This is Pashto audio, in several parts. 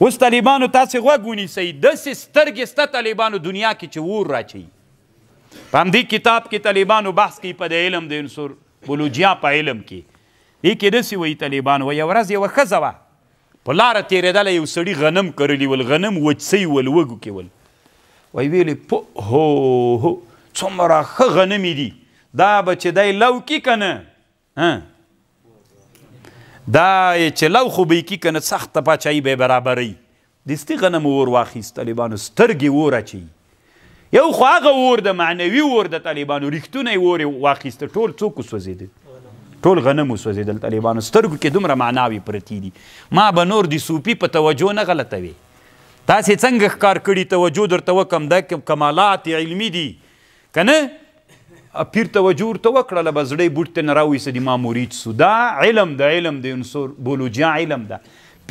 اوس طالبانو تاسې غوږ ونیسئ داسې سترګې سته طالبانو دنیا کې چې اور راچوي په همدې کتاب کې طالبانو بحث کوي په د علم د عنصر بولوجیا په علم کې دې کې داسې وایي طالبانو وایي یوه ورځ یوه ښځه وه په لاره تېرېدله یو سړي غنم کرلي ول غنم وچسئ ول وږو کې ول وایي ویلې هو څومره ښه غنمې دي دا به چې دی لو کي که نه دا چې لو خو به یې کي که نه سخته پاچاهي به یې برابروي دستي غنم اور واخیست طالبانو سترګې اور اچوي یو خو هغه اور د معنوي اور د طالبانو ریښتونی اور یې واخیسته ټول څوک وسوځېدل ټول غنم وسوځېدل طالبانو سترګو کې دومره معناوې پرتې دي ما به نور د صوفي په توجه نه غلطوي تاسې څنګه ښکار کړي توجه درته وکړم دا کمالات علمي دي که نه پیر توجه ورته وکړله به زړی بوټ ته نه راویسه د ما مرید سو دا علم د علم د عنصر بولوجیا علم ده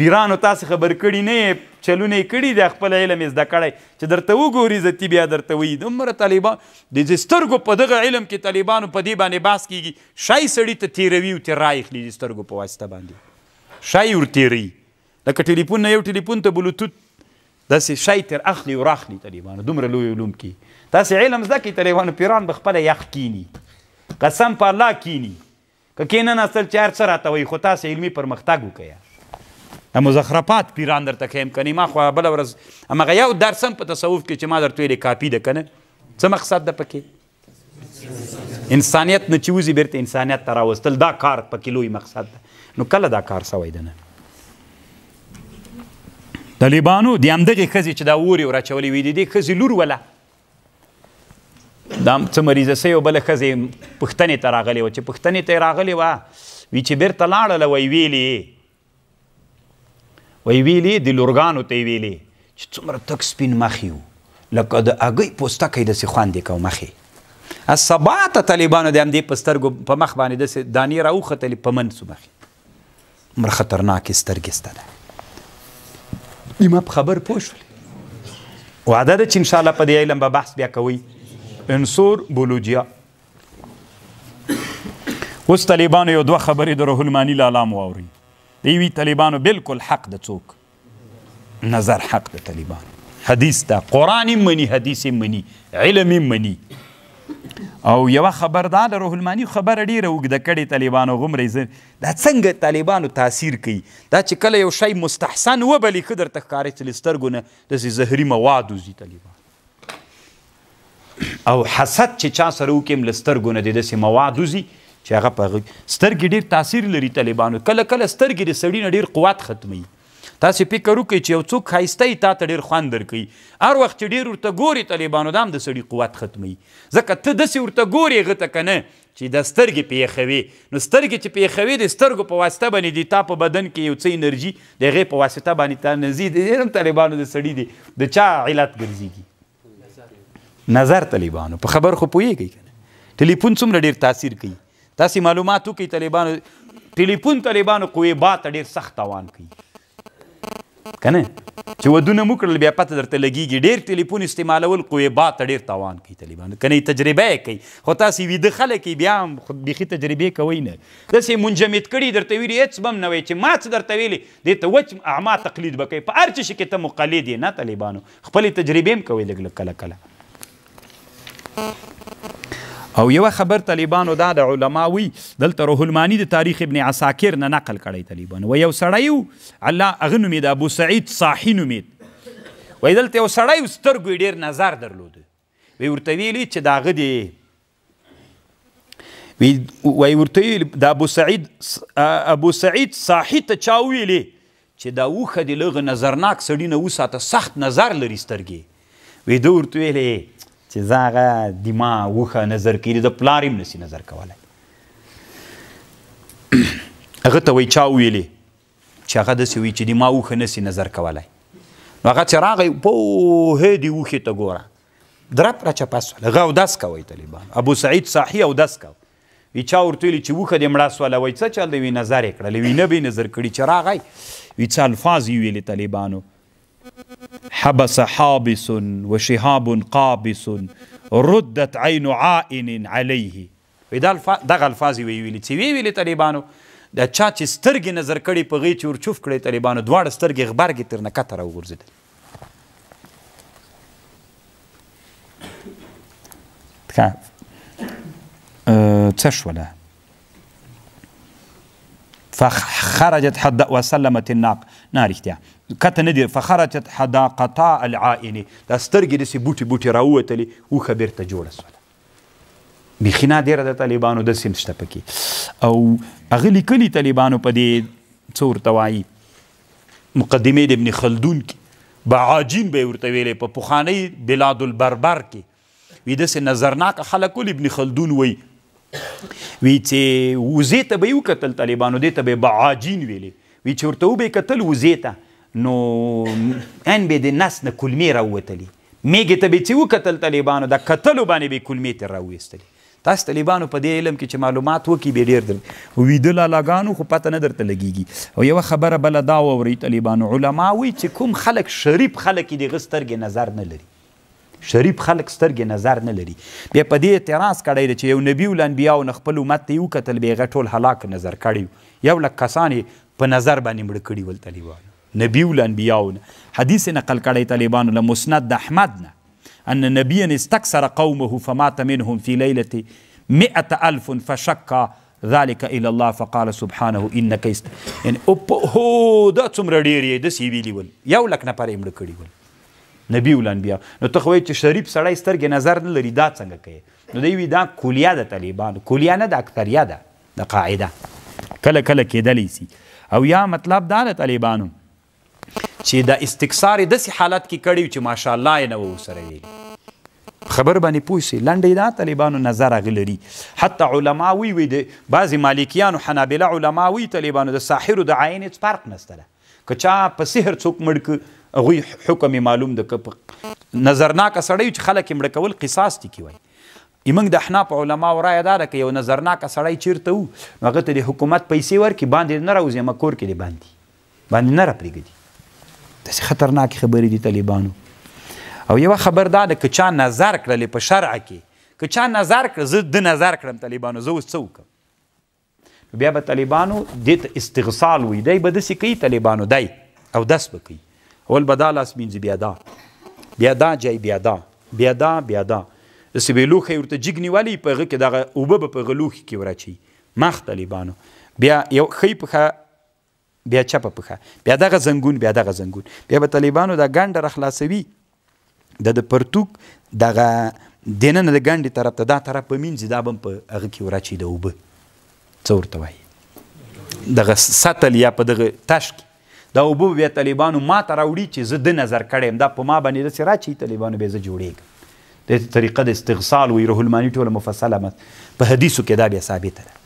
پیرانو تاسې خبر کړي نه یې چلونه یې کړي دی خپل علم یې زده کړی چې درته وګوري عزتي بیا درته وایي دومره طالبان د سترګو په دغه علم کې طالبانو په دې باندې بحث کېږي شی سړي ته تېروي او ترې راایخلي د سترګو په واسطه باندې شی ورتېروي لکه ټلیفون نه یو ټلیفون ته بلوتوت داسې شی تر اخلي او راخلي طالبانو دومره لوی علوم کې تاسې علم زده کړئ طالبانو پیران به خپله یخ کینی قسم په الله کینی که کېنناستل چې هر څه راته وایي خو تاسې علمي پرمختګ وکړئ مزخرفات پیران درته ښیم کنې ما خو بله ورځ همغه یو درس هم په تصوف کې چې ما درته ویلې کاپي ده که نه څه مقصد ده پکې انسانیت نه چې وځي بیرته انسانیت ته راوستل دا کار پکې لوی مقصد ده نو کله دا کار سوی ده نه طالبانو د همدغې ښځې چې دا اور یې وراچولی وي د دې ښځې لور وله دا څه مریضه سوې او بله ښځې پوښتنې ته راغلې وه چې پوښتنې ته یې راغلې وه وي چې بیرته لاړله وی ویلې د لورګانو ته یې ویلې چې څومره تک سپین مخې وو لکه د هګۍ پوستکی داسې خوند یې کو مخې سبا ته طالبانو د همدې په سترګو په مخ باندې داسې دانې راوختلې په منسو مخې عمر خطرناکې سترګې سته ده ما په خبر پوه شولې وعده ده چې انشاءالله په دې علم به بحث بیا کوئ عنصر بولوجیا اوس طالبانو یو دوه خبرې د روح المانی لالا مو واورئ د یوي طالبانو بالکل حق د څوک نظر حق د طالبانو حدیث ده قرآن هم مني حدیث هم مني علم هم مني او یوه خبر دا د روح المانی خبره ډېره اوږده کړې طالبانو غومره دا څنګه طالبانو تاثیر کوي دا چې کله یو شی مستحسن وبلي ښه درته ښکاري چې له سترګو نه داسې زهري مواد وځي طالبان او حسد چې چا سره وکړم له سترګو نه د داسې مواد وځي چې هغه په سترګې ډېر تاثیر لري طالبانو کله کله سترګې د سړي نه ډېر قوت ختموي تاسې فکر وکړئ چې یو څوک ښایسته یي تا ته ډېر خوند درکوي هر وخت چې ډېر ورته ګورې طالبانو دا هم د سړي قوت ختموي ځکه ته داسې ورته ګورې هغه ته که نه چې دا سترګې پې یخوي نو سترګې چې پې یخوي د سترګو په واسطه باندې د تا په بدن کې یو څه انرژي د هغې په واسطه باندې تا نزي ډېر هم طالبانو د سړي دی د چا علت ګرځېږي نظر طالبانو په خبر خو پوهېږئ که نه ټلیفون څومره ډېر تاثیر کوي تاسې معلومات وکړئ طالبانو ټلیفون طالبانو قوې با ته ډېر سخت تاوان کوي که نه چې ودونه مو کړل بیا پته درته لګېږي ډېر ټلیفون استعمالول قوې با ته ډېر تاوان کوي طالبانو که نه تجربه یې کوي خو تاسې ویده خلک بیا هم بیخي تجربې کوئ نه داسې منجمد کړي درته ویلي هېڅ به هم نه وایي چې ما څه درته ویلي دې ته وچ اعما تقلید به کوي په هر څه شي کې ته مقلد یې نه طالبانو خپلې تجربې هم کوئ لږ کله کله او یوه خبر طالبانو دا د علماوي دلته روح المانی د تاریخ ابن عساکر نه نقل کړی طالبانو و یو سړی و الله هغه نومېد ابو سعید صاحي نومېد وایي دلته یو سړی و سترګو یې ډېر نظر درلوده وایي ورته ویلي چې د هغه د وایي ورته ویلي د ابو سعید صاحي ته چا وویلې چې دا اوښه د لغه نظرناک سړي نه وساته سخت نظر لري سترګې وایي ده ورته ویلې چې زه هغه دما اوښه نظر کوي د پلار هم نسي نظر کولی هغه ته وایي چا وویلې چې هغه داسې وایي چې دما اوښه نسي نظر کولی نو هغه چې راغی پوهې دې اوښې ته ګوره درپ راچپه سول هغه اودس کوی طالبان ابو سعید صاحي اودس کو وی چا ورته ویلي چې اوښه دې مړه سوله وایي څه چل دی وی نظر یې کړلی وی نه به یې نظر کړي چې راغی وی څه الفاظ یې ویلې طالبانو حبس حابس وشهاب قابس ردت عين عائن عليه دغه الفاظ ویلي چې ویلي طالبانو د چا چې سترګې نظر کړي په هغې چې ور چوف کړی طالبانو دواړه سترګې غبرګې تر نه کته راوغورځېدل څه شوله فخرجت وسلمت الناق نه رښتیا کته نه دي فخرجت حداقتا العائنې دا سترګې داسې بوټې بوټې راووتلې اوښه بېرته جوړه سوله بیخي نادره د طالبانو داسې نشته پکې او هغه لیکلي طالبانو په دې څه ورته وایي مقدمې د ابن خلدون کې بعاجین به یې ورته ویلی په پخوانۍ بلاد البربر کې وي داسې نظرناکه خلک ول ابن خلدون وایي وی چې وزې ته به یې وکتل طالبانو دې ته به یې بعاجین ویلې وی چې ورته وبه یې کتل وزې ته نو ان به د نس نه کلمې راووتلې میږې ته به یې چې وکتل طالبانو د کتلو باندې به یې کلمې ترې راویستلې تاسو طالبانو په دې علم کې چې معلومات وکړي به ډېر ویده لالاګانو خو پته نه درته لګېږي او یوه خبره بله دا واورئ طالبانو علما وایي چې کوم خلک شریف خلک یې د هغه سترګې نظر نه لري شریف خلک سترګې نظر نه لري بیا په دې اعتراض کړی دی چې یو نبي الانبیاو نه خپل امت ته یې وکتل بیا هغه ټول هلاک نظر کړی یو لک کسان یې په نظر باندې مړه کړي ول طالبانو نبي الانبیاو نه حدیث نقل کړی طالبانو له مسند د احمد نه أن نبيا استكثر قومه فمات منهم في ليلة 100,000 فشك ذلك إلى الله فقال سبحانه إنك يعني هو دا څومره ډېر یې داسې ویلي ول یو لک نفر یې مړه کړي ول نبي الانبیا نو ته خو وایې چې شریف سړی سترګې نظر نه لري دا څنګه کوي نو دوی وایي دا کلیه د طالبانو کلیه نه د اکثریه ده د قاعده کله کله کېدلی سي او یا مطلب دا د طالبانو چې د استکثار داسې حالت کې کړی چې ماشاءالله یې نه و ورسره ویلي خبر باندې پوه سي لنډې دا طالبانو نظر هغه لري حتی علما وی د بعضې مالکیانو حنابله علما وی طالبانو د ساحرو د عین هېڅ فرق نسته ده که چا په سحر څوک مړ که هغوی حکم یې معلوم ده که نظرناکه سړی چې خلک یې مړه کول قصاص دي کې وایي زموږ د احنافو علماو رایه دا ده که یو نظرناکه سړی چیرته و نو هغه ته د حکومت پیسې ورکړي باندې نه راوځي اما کور کې دې باندې نه راپرېږدي داسې خطرناکې خبرې دي طالبانو او یوه خبر دا ده که چا نظر کړلې په شرع کې که چا نظر کړه زه د نظر کړم طالبانو زه اوس څه وکړم بیا به طالبانو دې ته استغسال وایي دی به داسې کوي طالبانو دی او دس به کوي اول به دا لاس مینځي بیا دا جای بیا دا داسې به یې لوښی ورته جګ نیولی په هغه کې دغه اوبه به په هغه لوښي کې وراچوي مخ طالبانو بیا یو ښی پښه بیا چپه پښه بیا دغه زنګون بیا به طالبانو دا ګنډه راخلاصوي د پرتوک دغه دننه د ګنډې طرف ته دا طرف به مینځي دا به هم په هغه کې وراچوي د اوبه څه ورته وایي دغه سطل یا په دغه تش کې دا اوبه بیا طالبانو ما ته راوړي چې زه د نظر کړی یم دا په ما باندې داسې راچوي طالبانو بیا زه جوړېږم دې طریقه د استغسال وایي روح الماني ټوله مفصله په حدیثو کې دا بیا ثابته ده